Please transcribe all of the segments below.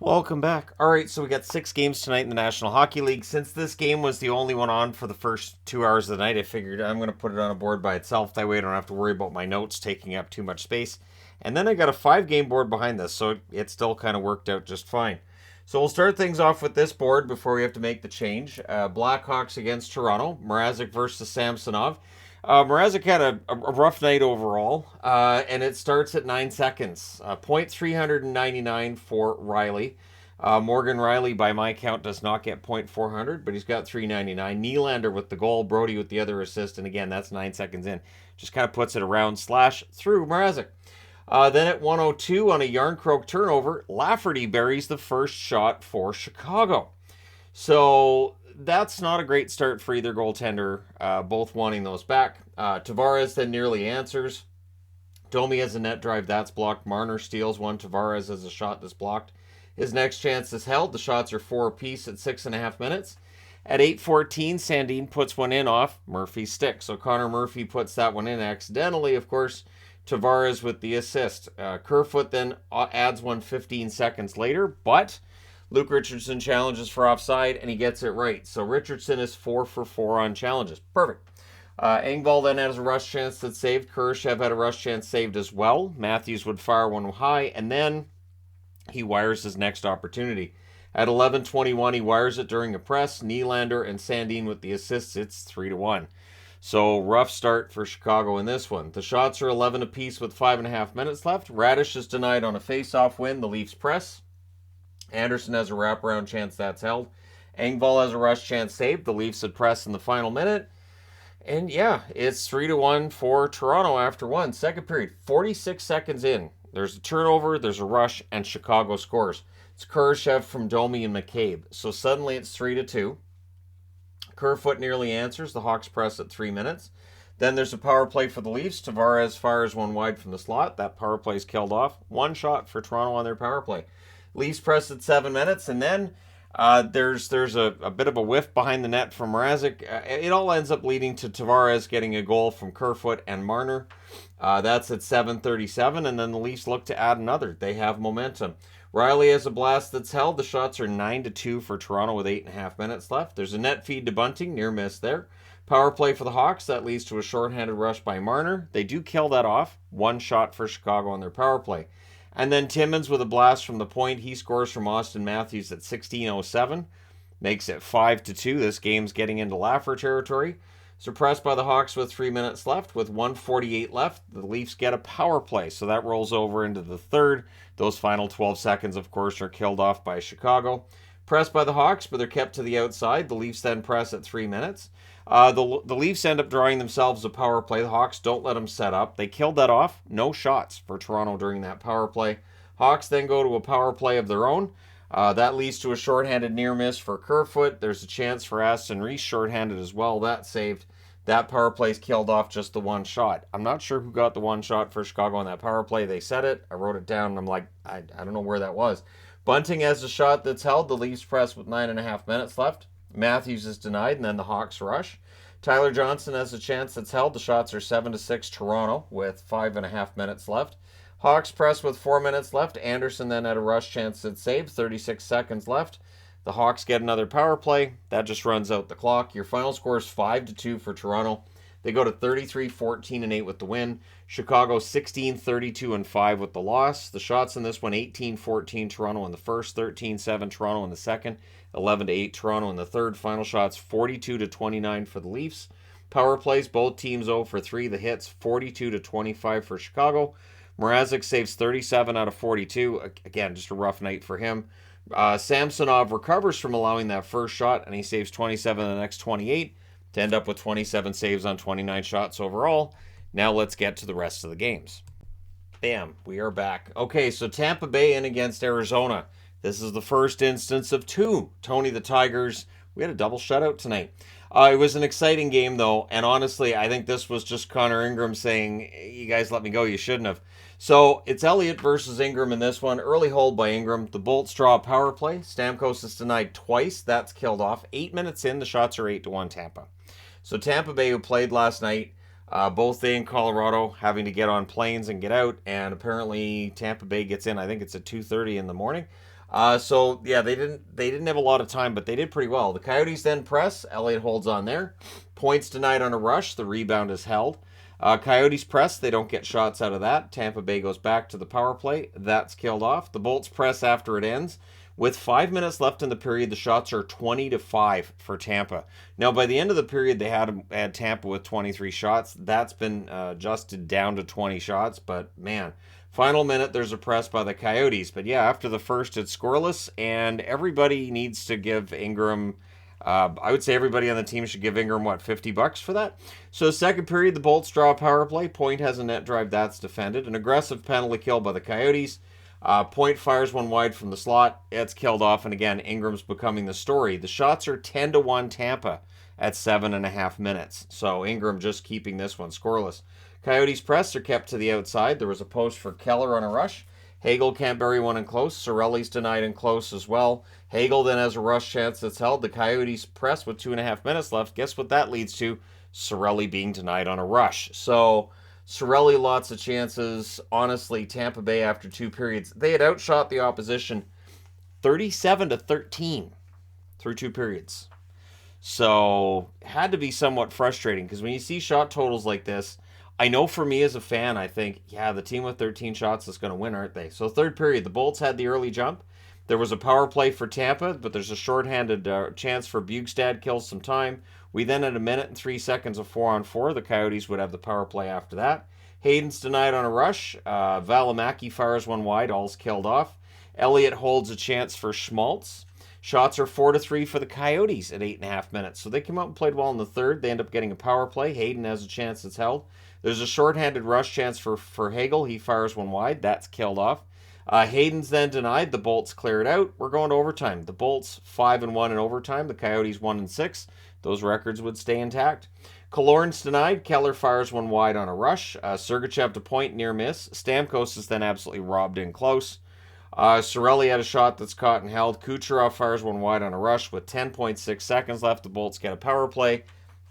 Welcome back. All right, so we got 6 games tonight in the National Hockey League. Since this game was the only one on for the first 2 hours of the night, I figured I'm going to put it on a board by itself. That way I don't have to worry about my notes taking up too much space. And then I got a 5-game board behind this, so it still kind of worked out just fine. So we'll start things off with this board before we have to make the change. Blackhawks against Toronto. Mrazek versus Samsonov. Mrazek had a rough night overall, and it starts at 9 seconds. Point 399 for Riley. Morgan Riley, by my count, does not get point 400, but he's got 399. Nylander with the goal, Brody with the other assist, and again, that's 9 seconds in. Just kind of puts it around / through Mrazek. Then at 102 on a Yarncroke turnover, Lafferty buries the first shot for Chicago. So that's not a great start for either goaltender, both wanting those back. Tavares then nearly answers. Domi has a net drive that's blocked. Marner steals one. Tavares has a shot that's blocked. His next chance is held. The shots are 4 apiece at 6.5 minutes. At 8:14, Sandin puts one in off Murphy's stick. So Connor Murphy puts that one in accidentally, of course. Tavares with the assist. Kerfoot then adds one 15 seconds later, but Luke Richardson challenges for offside, and he gets it right. So Richardson is 4 for 4 on challenges. Perfect. Engvall then has a rush chance that's saved. Kurashev had a rush chance saved as well. Matthews would fire one high, and then he wires his next opportunity. At 11:21, he wires it during a press. Nylander and Sandin with the assists. It's 3-1. So rough start for Chicago in this one. The shots are 11 apiece with 5.5 minutes left. Radish is denied on a face-off win. The Leafs press. Anderson has a wraparound chance that's held. Engvall has a rush chance saved. The Leafs had press in the final minute. And yeah, it's 3-1 for Toronto after one. Second period, 46 seconds in. There's a turnover, there's a rush, and Chicago scores. It's Kurashev from Domi and McCabe. So suddenly it's 3-2. Kerfoot nearly answers. The Hawks press at 3 minutes. Then there's a power play for the Leafs. Tavares fires one wide from the slot. That power play is killed off. One shot for Toronto on their power play. Leafs press at 7 minutes, and then there's a bit of a whiff behind the net from Mrazek. It all ends up leading to Tavares getting a goal from Kerfoot and Marner. That's at 7:37, and then the Leafs look to add another. They have momentum. Riley has a blast that's held. The shots are 9-2 for Toronto with 8.5 minutes left. There's a net feed to Bunting, near miss there. Power play for the Hawks. That leads to a shorthanded rush by Marner. They do kill that off. One shot for Chicago on their power play. And then Timmins with a blast from the point. He scores from Austin Matthews at 16:07. Makes it 5-2. This game's getting into Laffer territory. Suppressed by the Hawks with 3 minutes left. With 1:48 left, the Leafs get a power play. So that rolls over into the third. Those final 12 seconds, of course, are killed off by Chicago. Pressed by the Hawks, but they're kept to the outside. The Leafs then press at 3 minutes. The Leafs end up drawing themselves a power play. The Hawks don't let them set up. They killed that off. No shots for Toronto during that power play. Hawks then go to a power play of their own. That leads to a shorthanded near miss for Kerfoot. There's a chance for Aston Reese shorthanded as well. That's saved. That power play's killed off just the one shot. I'm not sure who got the one shot for Chicago on that power play. They said it. I wrote it down, and I'm like, I don't know where that was. Bunting has a shot that's held. The Leafs press with 9.5 minutes left. Matthews is denied, and then the Hawks rush. Tyler Johnson has a chance that's held. The shots are 7-6 Toronto with 5.5 minutes left. Hawks press with 4 minutes left. Anderson then had a rush chance that's saved. 36 seconds left. The Hawks get another power play. That just runs out the clock. Your final score is 5-2 for Toronto. They go to 33-14-8 with the win. Chicago 16-32-5 with the loss. The shots in this one, 18-14 Toronto in the first, 13-7 Toronto in the second, 11-8 Toronto in the third. Final shots 42-29 for the Leafs. Power plays, both teams 0 for 3. The hits 42-25 for Chicago. Mrazek saves 37 out of 42. Again, just a rough night for him. Samsonov recovers from allowing that first shot, and he saves 27 in the next 28 to end up with 27 saves on 29 shots overall. Now let's get to the rest of the games. Bam, we are back. Okay, so Tampa Bay in against Arizona. This is the first instance of 2. Tony the Tigers. We had a double shutout tonight. It was an exciting game, though, and honestly, I think this was just Connor Ingram saying, you guys let me go, you shouldn't have. So it's Elliott versus Ingram in this one. Early hold by Ingram. The Bolts draw a power play. Stamkos is denied twice. That's killed off. 8 minutes in, the shots are 8-1 Tampa. So Tampa Bay, who played last night, both they and Colorado having to get on planes and get out, and apparently Tampa Bay gets in, I think it's at 2:30 in the morning. So yeah, they didn't have a lot of time, but they did pretty well. The Coyotes then press. Elliott holds on there. Points denied on a rush. The rebound is held. Coyotes press. They don't get shots out of that. Tampa Bay goes back to the power play. That's killed off. The Bolts press after it ends. With 5 minutes left in the period, the shots are 20-5 for Tampa. Now, by the end of the period, they had Tampa with 23 shots. That's been adjusted down to 20 shots, but man, final minute, there's a press by the Coyotes. But yeah, after the first, it's scoreless, and everybody needs to give Ingram. I would say everybody on the team should give Ingram, what, $50 for that? So, second period, the Bolts draw a power play. Point has a net drive that's defended. An aggressive penalty kill by the Coyotes. Point fires one wide from the slot. It's killed off, and again, Ingram's becoming the story. The shots are 10-1 Tampa at 7.5 minutes. So Ingram just keeping this one scoreless. Coyotes press are kept to the outside. There was a post for Keller on a rush. Hagel can't bury one in close. Sorelli's denied in close as well. Hagel then has a rush chance that's held. The Coyotes press with 2.5 minutes left. Guess what that leads to? Sorelli being denied on a rush. So Sorelli, lots of chances. Honestly, Tampa Bay after 2 periods, they had outshot the opposition 37-13 through 2 periods. So it had to be somewhat frustrating because when you see shot totals like this, I know for me as a fan, I think, yeah, the team with 13 shots is going to win, aren't they? So third period, the Bolts had the early jump. There was a power play for Tampa, but there's a shorthanded chance for Bjugstad, kills some time. We then had 1 minute and 3 seconds of 4-on-4. The Coyotes would have the power play after that. Hayden's denied on a rush. Valimaki fires one wide. All's killed off. Elliott holds a chance for Schmaltz. Shots are 4-3 for the Coyotes at 8.5 minutes. So they came out and played well in the third. They end up getting a power play. Hayden has a chance that's held. There's a shorthanded rush chance for Hagel. He fires one wide. That's killed off. Hayden's then denied. The Bolts clear it out. We're going to overtime. The Bolts 5-1 in overtime. The Coyotes 1-6. Those records would stay intact. Killorn's denied. Keller fires one wide on a rush. Sergachev to point, near miss. Stamkos is then absolutely robbed in close. Sorelli had a shot that's caught and held. Kucherov fires one wide on a rush with 10.6 seconds left. The Bolts get a power play.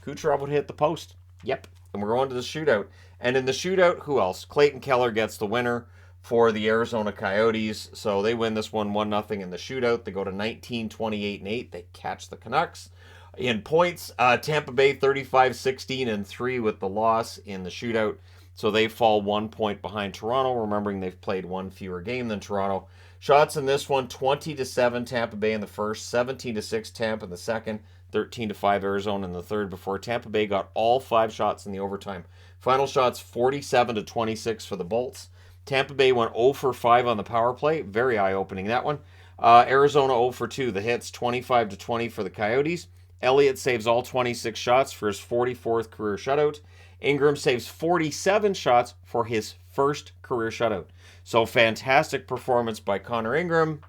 Kucherov would hit the post. Yep. And we're going to the shootout. And in the shootout, who else? Clayton Keller gets the winner for the Arizona Coyotes. So they win this one 1-0 in the shootout. They go to 19, 28, and 8. They catch the Canucks. In points, Tampa Bay 35, 16, and 3 with the loss in the shootout. So they fall 1 point behind Toronto, remembering they've played one fewer game than Toronto. Shots in this one, 20-7 Tampa Bay in the first, 17-6 Tampa in the second, 13-5 Arizona in the third before Tampa Bay got all 5 shots in the overtime. Final shots 47-26 for the Bolts. Tampa Bay went 0 for 5 on the power play. Very eye-opening, that one. Arizona 0 for 2. The hits 25-20 for the Coyotes. Elliott saves all 26 shots for his 44th career shutout. Ingram saves 47 shots for his first career shutout. So fantastic performance by Connor Ingram.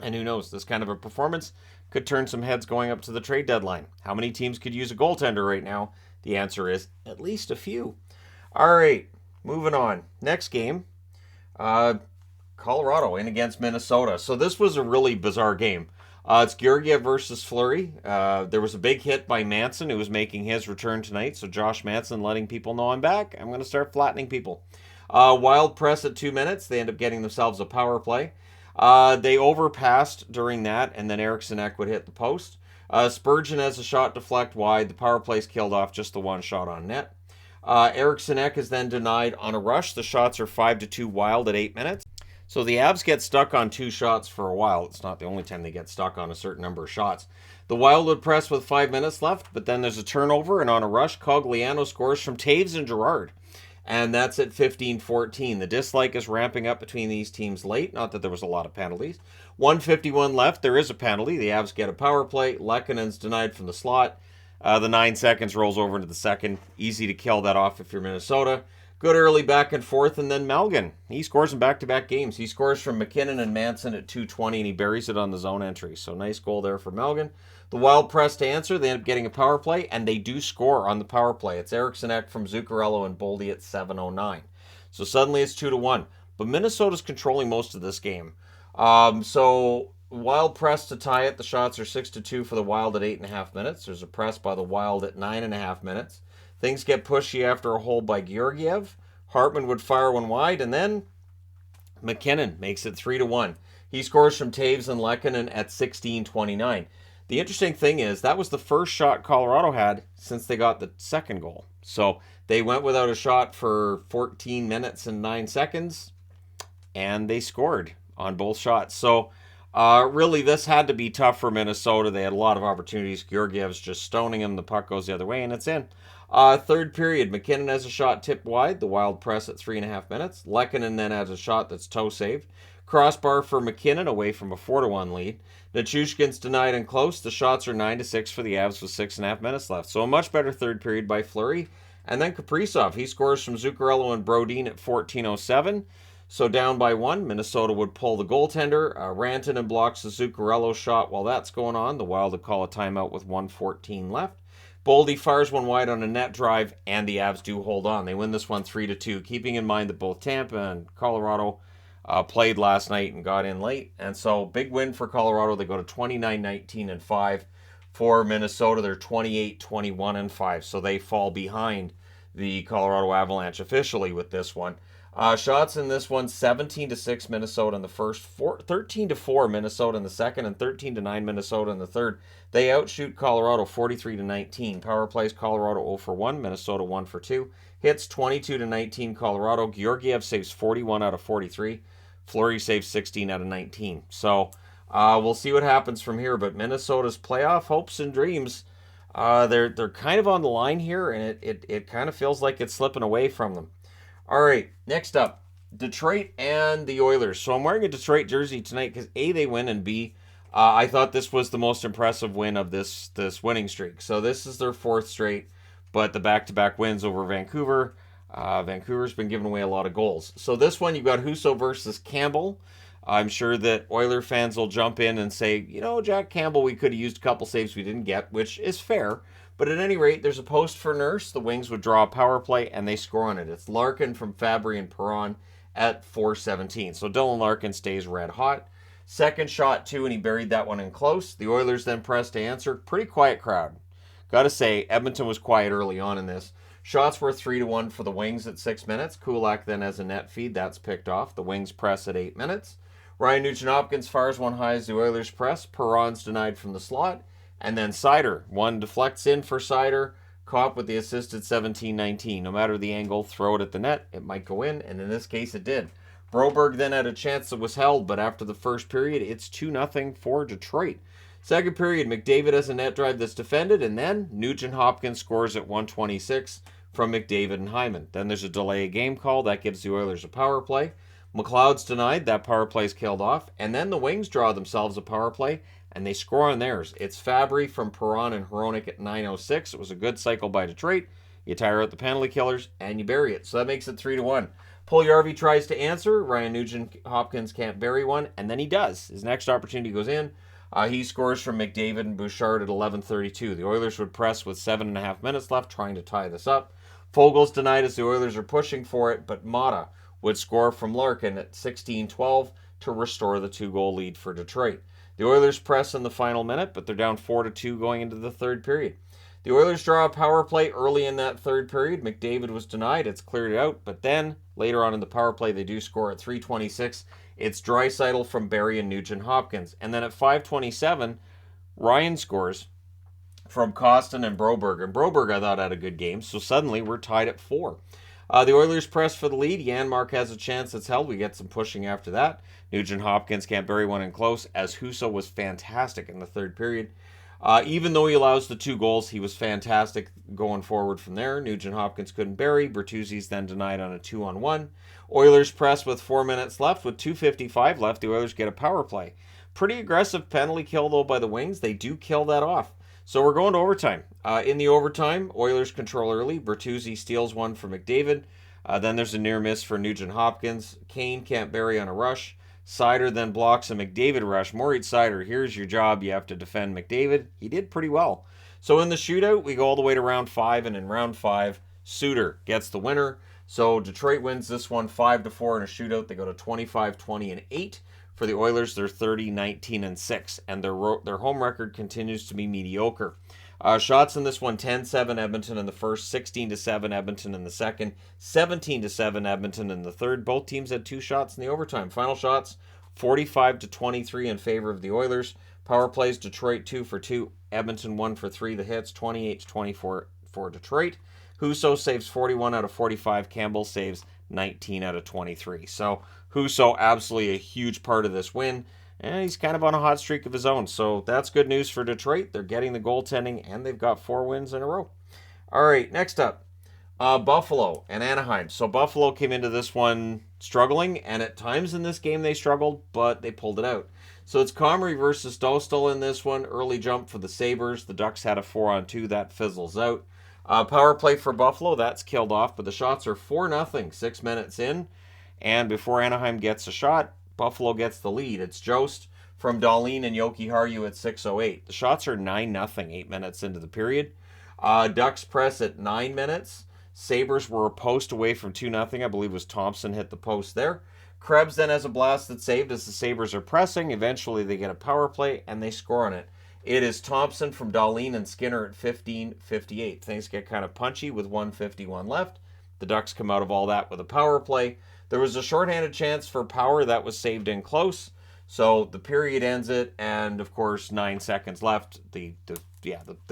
And who knows, this kind of a performance could turn some heads going up to the trade deadline. How many teams could use a goaltender right now? The answer is at least a few. All right, moving on. Next game, Colorado in against Minnesota. So this was a really bizarre game. It's Georgiev versus Fleury. There was a big hit by Manson, who was making his return tonight. So Josh Manson letting people know I'm back. I'm going to start flattening people. Wild press at 2 minutes. They end up getting themselves a power play. They overpassed during that, and then Eriksson Ek would hit the post. Spurgeon has a shot deflect wide. The power play's killed off, just the one shot on net. Eriksson Ek is then denied on a rush. The shots are 5-2 Wild at 8 minutes. So the Avs get stuck on 2 shots for a while. It's not the only time they get stuck on a certain number of shots. The Wild would press with 5 minutes left, but then there's a turnover, and on a rush, Cogliano scores from Taves and Girard. And that's at 15-14. The dislike is ramping up between these teams late. Not that there was a lot of penalties. 1:51 left. There is a penalty. The Avs get a power play. Lekkonen's denied from the slot. The 9 seconds rolls over into the second. Easy to kill that off if you're Minnesota. Good early back and forth, and then Malgin. He scores in back-to-back games. He scores from McKinnon and Manson at 2:20, and he buries it on the zone entry. So nice goal there for Malgin. The Wild press to answer. They end up getting a power play, and they do score on the power play. It's Eriksson Ek from Zuccarello and Boldy at 7:09. So suddenly it's 2-1. But Minnesota's controlling most of this game. So Wild press to tie it. The shots are 6-2 for the Wild at 8.5 minutes. There's a press by the Wild at 9.5 minutes. Things get pushy after a hold by Georgiev. Hartman would fire one wide, and then McKinnon makes it 3-1. He scores from Taves and Lehkonen at 16:29. The interesting thing is that was the first shot Colorado had since they got the second goal. So they went without a shot for 14 minutes and 9 seconds, and they scored on both shots. So really, this had to be tough for Minnesota. They had a lot of opportunities. Georgiev's just stoning him. The puck goes the other way, and it's in. Third period, McKinnon has a shot tipped wide. The Wild press at 3.5 minutes. Lehkonen then has a shot that's toe saved. Crossbar for McKinnon away from a 4-1 lead. Nichushkin's denied and close. The shots are 9-6 for the Avs with 6.5 minutes left. So a much better third period by Fleury. And then Kaprizov, he scores from Zuccarello and Brodin at 14:07. So down by 1, Minnesota would pull the goaltender. Rantanen blocks the Zuccarello shot while that's going on. The Wild would call a timeout with 1:14 left. Boldy fires one wide on a net drive, and the Avs do hold on. They win this one 3-2, keeping in mind that both Tampa and Colorado played last night and got in late. And so big win for Colorado. They go to 29-19-5. For Minnesota, they're 28-21-5. So they fall behind the Colorado Avalanche officially with this one. Shots in this one, 17-6 Minnesota in the first, 13-4 Minnesota in the second, and 13-9 Minnesota in the third. They outshoot Colorado 43-19. Power plays Colorado 0-for-1, Minnesota 1-for-2. Hits 22-19 Colorado. Georgiev saves 41 out of 43. Fleury saves 16 out of 19. So we'll see what happens from here. But Minnesota's playoff hopes and dreams, they're kind of on the line here, and it kind of feels like it's slipping away from them. All right, next up, Detroit and the Oilers. So I'm wearing a Detroit jersey tonight because A, they win, and B, I thought this was the most impressive win of this winning streak. So this is their fourth straight, but the back-to-back wins over Vancouver. Vancouver's been giving away a lot of goals. So this one, you've got Husso versus Campbell. I'm sure that Oiler fans will jump in and say, you know, Jack Campbell, we could have used a couple saves we didn't get, which is fair. But at any rate, there's a post for Nurse. The Wings would draw a power play, and they score on it. It's Larkin from Fabry and Perron at 4:17. So Dylan Larkin stays red hot. Second shot, too, and he buried that one in close. The Oilers then pressed to answer. Pretty quiet crowd. Got to say, Edmonton was quiet early on in this. Shots were 3-1 for the Wings at 6 minutes. Kulak then has a net feed. That's picked off. The Wings press at 8 minutes. Ryan Nugent-Hopkins fires one high as the Oilers press. Perron's denied from the slot. And then Seider. One deflects in for Seider. Caught with the assisted 17-19. No matter the angle, throw it at the net. It might go in, and in this case it did. Broberg then had a chance that was held, but after the first period, it's 2-0 for Detroit. Second period, McDavid has a net drive that's defended, and then Nugent-Hopkins scores at 1:26 from McDavid and Hyman. Then there's a delay of game call. That gives the Oilers a power play. McLeod's denied. That power play is killed off. And then the Wings draw themselves a power play, and they score on theirs. It's Fabry from Perron and Hronik at 9:06. It was a good cycle by Detroit. You tire out the penalty killers, and you bury it. So that makes it 3-1. Puljujarvi tries to answer. Ryan Nugent-Hopkins can't bury one, and then he does. His next opportunity goes in. He scores from McDavid and Bouchard at 11:32. The Oilers would press with 7.5 minutes left, trying to tie this up. Fogel's denied as the Oilers are pushing for it, but Mata would score from Larkin at 16:12 to restore the 2-goal lead for Detroit. The Oilers press in the final minute, but they're down 4-2 going into the third period. The Oilers draw a power play early in that third period. McDavid was denied. It's cleared out, but then later on in the power play, they do score at 3:26. It's Draisaitl from Barrie and Nugent-Hopkins. And then at 5:27, Ryan scores from Costin and Broberg. And Broberg, I thought, had a good game, so suddenly we're tied at 4. The Oilers press for the lead. Janmark has a chance that's held. We get some pushing after that. Nugent-Hopkins can't bury one in close, as Husso was fantastic in the third period. Even though he allows the 2 goals, he was fantastic going forward from there. Nugent-Hopkins couldn't bury. Bertuzzi's then denied on a 2-on-1. Oilers press with 4 minutes left. With 2:55 left, the Oilers get a power play. Pretty aggressive penalty kill, though, by the Wings. They do kill that off. So we're going to overtime. In the overtime, Oilers control early. Bertuzzi steals one for McDavid. Then there's a near miss for Nugent-Hopkins. Kane can't bury on a rush. Seider then blocks a McDavid rush. Moritz Seider, here's your job. You have to defend McDavid. He did pretty well. So in the shootout, we go all the way to round 5, and in round 5, Suter gets the winner. So Detroit wins this one 5-4 in a shootout. They go to 25-20-8. For the Oilers, they're 30-19-6, and their home record continues to be mediocre. Shots in this one, 10-7 Edmonton in the first, 16-7 Edmonton in the second, 17-7 Edmonton in the third. Both teams had 2 shots in the overtime. Final shots, 45-23 in favor of the Oilers. Power plays, Detroit 2 for 2, Edmonton 1 for 3. The hits, 28-24 for Detroit. Husso saves 41 out of 45. Campbell saves 19 out of 23. So Husso absolutely a huge part of this win. And he's kind of on a hot streak of his own. So that's good news for Detroit. They're getting the goaltending, and they've got 4 wins in a row. All right, next up, Buffalo and Anaheim. So Buffalo came into this one struggling, and at times in this game they struggled, but they pulled it out. So it's Comrie versus Dostal in this one. Early jump for the Sabres. The Ducks had a 4-on-2. That fizzles out. Power play for Buffalo. That's killed off, but the shots are 4-0, 6 minutes in. And before Anaheim gets a shot, Buffalo gets the lead. It's Jost from Dahlin and Jokiharju at 6:08. The shots are 9-0, 8 minutes into the period. Ducks press at 9 minutes. Sabres were a post away from 2-0. I believe it was Thompson hit the post there. Krebs then has a blasted save as the Sabres are pressing. Eventually they get a power play and they score on it. It is Thompson from Dahlin and Skinner at 15:58. Things get kind of punchy with 1:51 left. The Ducks come out of all that with a power play. There was a shorthanded chance for power that was saved in close. So the period ends it, and of course 9 seconds left. The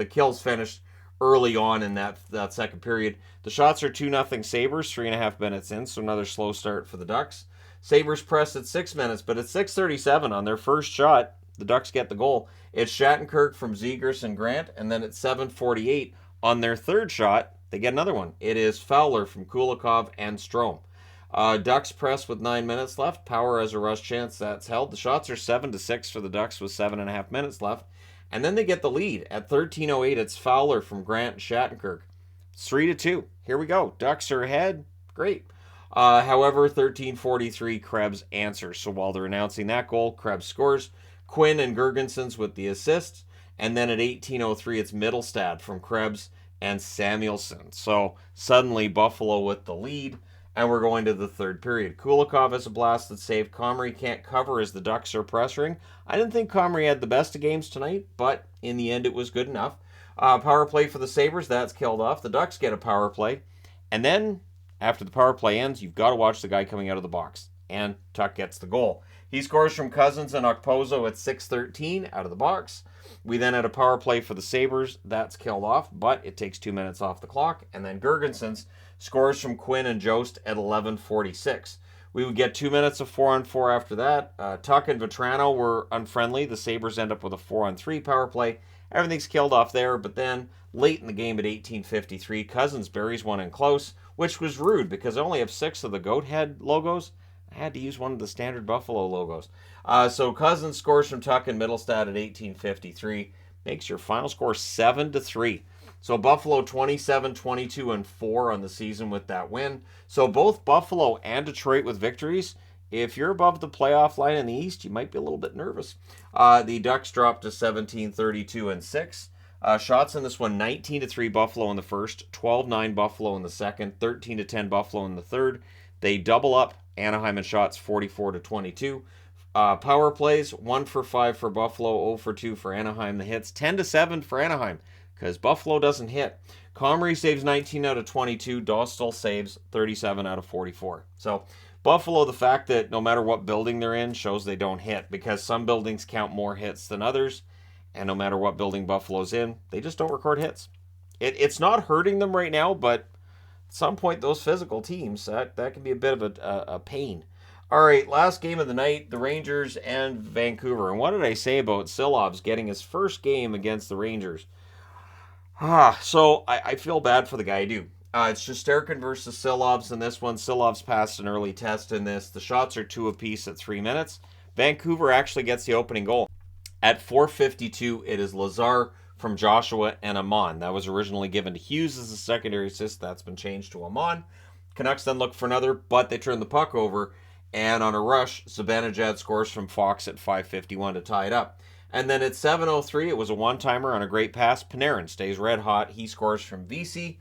kill's finished early on in that second period. The shots are 2-0 Sabres, 3.5 minutes in, so another slow start for the Ducks. Sabres press at 6 minutes, but at 6:37 on their first shot, the Ducks get the goal. It's Shattenkirk from Zegers and Grant, and then at 7:48 on their third shot, they get another one. It is Fowler from Kulikov and Strome. Ducks press with 9 minutes left. Power has a rush chance. That's held. The shots are 7-6 for the Ducks with 7.5 minutes left. And then they get the lead. At 13:08, it's Fowler from Grant and Shattenkirk. It's 3-2. Here we go. Ducks are ahead. Great. However, 13:43, Krebs answers. So while they're announcing that goal, Krebs scores. Quinn and Gergensons with the assists. And then at 18:03, it's Mittelstadt from Krebs and Samuelson. So suddenly Buffalo with the lead. And we're going to the third period. Kulikov has a blasted save. Comrie can't cover as the Ducks are pressuring. I didn't think Comrie had the best of games tonight, but in the end it was good enough. Power play for the Sabres. That's killed off. The Ducks get a power play. And then, after the power play ends, you've got to watch the guy coming out of the box. And Tuck gets the goal. He scores from Cousins and Okposo at 6:13 out of the box. We then had a power play for the Sabres. That's killed off, but it takes 2 minutes off the clock. And then Gergensons scores from Quinn and Jost at 11:46. We would get 2 minutes of 4-on-4 after that. Tuck and Vetrano were unfriendly. The Sabres end up with a 4-on-3 power play. Everything's killed off there, but then late in the game at 18:53, Cousins buries one in close, which was rude because I only have 6 of the goat head logos. I had to use one of the standard Buffalo logos. So Cousins scores from Tuck and Mittelstadt at 18:53. Makes your final score 7-3. So Buffalo 27-22-4 on the season with that win. So both Buffalo and Detroit with victories. If you're above the playoff line in the East, you might be a little bit nervous. The Ducks dropped to 17-32-6. Shots in this one, 19-3 Buffalo in the first, 12-9 Buffalo in the second, 13-10 Buffalo in the third. They double up Anaheim in shots, 44-22. Power plays, 1 for 5 for Buffalo, 0 for 2 for Anaheim. The hits, 10-7 for Anaheim, because Buffalo doesn't hit. Comrie saves 19 out of 22. Dostal saves 37 out of 44. So Buffalo, the fact that no matter what building they're in shows they don't hit, because some buildings count more hits than others, and no matter what building Buffalo's in, they just don't record hits. It's not hurting them right now, but at some point those physical teams, that can be a bit of a pain. All right, last game of the night, the Rangers and Vancouver. And what did I say about Silovs getting his first game against the Rangers? So I feel bad for the guy, I do. It's Shesterkin versus Silovs in this one. Silovs passed an early test in this. The shots are 2 apiece at 3 minutes. Vancouver actually gets the opening goal. At 4:52, it is Lazar from Joshua and Amon. That was originally given to Hughes as a secondary assist. That's been changed to Amon. Canucks then look for another, but they turn the puck over. And on a rush, Zibanejad scores from Fox at 5:51 to tie it up. And then at 7:03, it was a one-timer on a great pass. Panarin stays red hot. He scores from VC.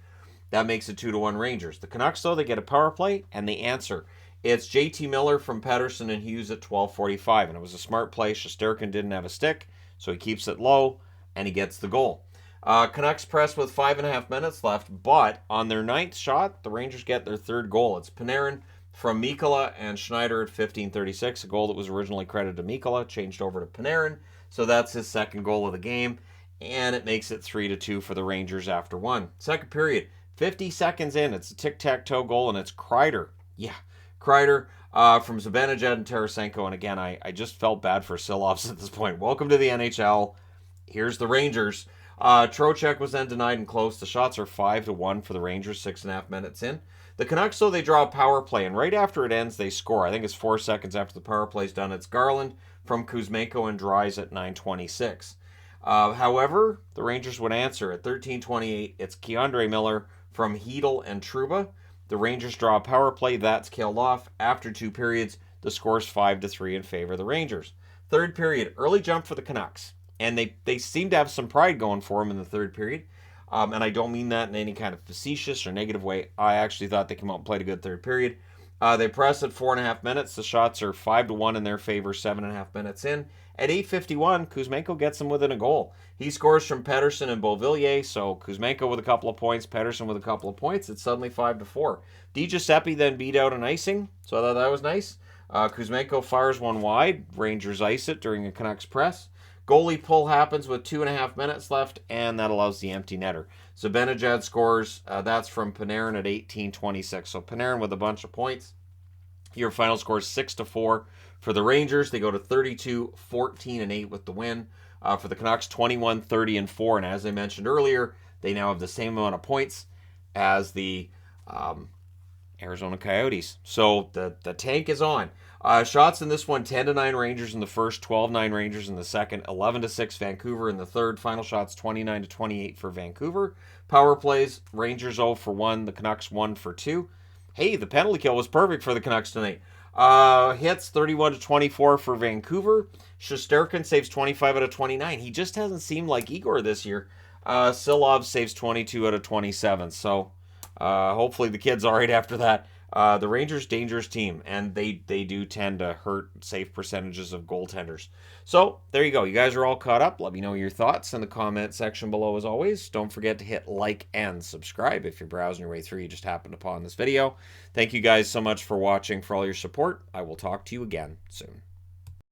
That makes it 2-1 Rangers. The Canucks, though, they get a power play, and they answer. It's JT Miller from Pettersson and Hughes at 12:45. And it was a smart play. Shesterkin didn't have a stick, so he keeps it low, and he gets the goal. Canucks press with 5.5 minutes left, but on their ninth shot, the Rangers get their third goal. It's Panarin from Mikkola and Schneider at 15:36, a goal that was originally credited to Mikkola, changed over to Panarin. So that's his second goal of the game, and it makes it 3-2 for the Rangers after one. Second period, 50 seconds in, it's a tic-tac-toe goal, and it's Kreider. Yeah, Kreider from Zibanejad and Tarasenko. And again, I just felt bad for Silovs at this point. Welcome to the NHL. Here's the Rangers. Trocheck was then denied and close. The shots are 5-1 for the Rangers, 6.5 minutes in. The Canucks, though, they draw a power play, and right after it ends, they score. I think it's 4 seconds after the power play's done. It's Garland from Kuzmenko and Dries at 9:26. However, the Rangers would answer at 13:28. It's Keandre Miller from Hedel and Trouba. The Rangers draw a power play. That's killed off. After 2 periods, the score's 5-3 in favor of the Rangers. Third period, early jump for the Canucks. And they seem to have some pride going for them in the third period. And I don't mean that in any kind of facetious or negative way. I actually thought they came out and played a good third period. They press at 4.5 minutes. The shots are 5-1 in their favor, 7.5 minutes in. At 8:51, Kuzmenko gets them within a goal. He scores from Pettersson and Beauvillier, so Kuzmenko with a couple of points, Pettersson with a couple of points. It's suddenly 5-4. DiGiuseppe then beat out an icing, so I thought that was nice. Kuzmenko fires one wide. Rangers ice it during a Canucks press. Goalie pull happens with 2.5 minutes left, and that allows the empty netter. So Zibanejad scores. That's from Panarin at 18:26. So Panarin with a bunch of points. Your final score is 6-4 for the Rangers. They go to 32-14-8 with the win. For the Canucks, 21-30-4. And as I mentioned earlier, they now have the same amount of points as the Arizona Coyotes. So the tank is on. Shots in this one, 10-9 Rangers in the first, 12-9 Rangers in the second, 11-6 Vancouver in the third. Final shots, 29-28 for Vancouver. Power plays, Rangers 0 for 1, the Canucks 1 for 2. Hey, the penalty kill was perfect for the Canucks tonight. Hits 31-24 for Vancouver. Shesterkin saves 25 out of 29. He just hasn't seemed like Igor this year. Silov saves 22 out of 27. So hopefully the kid's all right after that. The Rangers, dangerous team, and they do tend to hurt safe percentages of goaltenders. So there you go. You guys are all caught up. Let me know your thoughts in the comment section below as always. Don't forget to hit like and subscribe if you're browsing your way through. You just happened upon this video. Thank you guys so much for watching, for all your support. I will talk to you again soon.